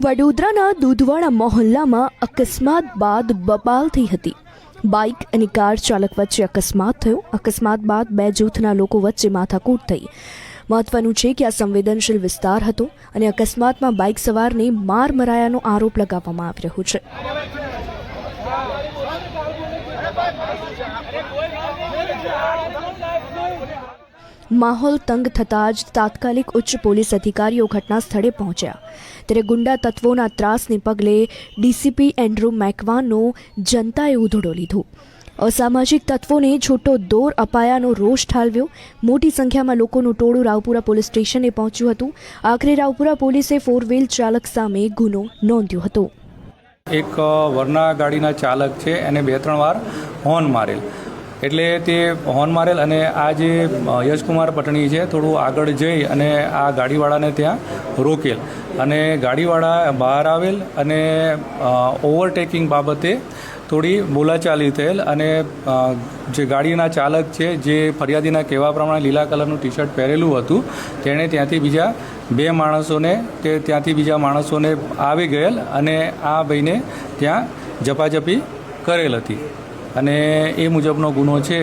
વડોદરાના દૂધવાડા મોહલ્લામાં અકસ્માત બાદ બબાલ થઈ હતી। બાઇક અને કાર ચાલક વચ્ચે અકસ્માત થયો। અકસ્માત બાદ બે જૂથના લોકો વચ્ચે માથાકૂટ થઈ। મહત્વનું છે કે આ સંવેદનશીલ વિસ્તાર હતો અને અકસ્માતમાં બાઇક સવારને માર મરાયાનો આરોપ લગાવવામાં આવી રહ્યો છે। માહોલ તંગ થતાં જ તાત્કાલિક ઉચ્ચ પોલીસ અધિકારીઓ ઘટના સ્થળે પહોંચ્યા। ત્યારે ગુંડા તત્વોના ત્રાસને પગલે ડીસીપી એન્ડ્રુ મેકવાનનો જનતાએ ઉધડો લીધો। અસામાજિક તત્વોને છૂટો દોર અપાયાનો રોષ ઠાલવ્યો। મોટી સંખ્યામાં લોકોનું ટોળું રાવપુરા પોલીસ સ્ટેશને પહોંચ્યું હતું। આખરે રાવપુરા પોલીસે 4 વ્હીલ ચાલક સામે ગુનો નોંધ્યો હતો। એક વરના ગાડીના ચાલક છે એને 2-3 વાર હોર્ન મારેલ, એટલે તે હોર્ન મારેલ અને આ જે યશકુમાર પટણી છે થોડું આગળ જઈ અને આ ગાડીવાળાને ત્યાં રોકેલ અને ગાડીવાળા બહાર આવેલ અને ઓવરટેકિંગ બાબતે થોડી બોલાચાલી થયેલ અને જે ગાડીના ચાલક છે જે ફરિયાદીના કહેવા પ્રમાણે લીલા કલરનું ટી શર્ટ પહેરેલું હતું તેણે ત્યાંથી બીજા 2 માણસોને આવી ગયેલ અને આ ભાઈને ત્યાં ઝપાઝપી કરેલ હતી અને એ મુજબનો ગુનો છે।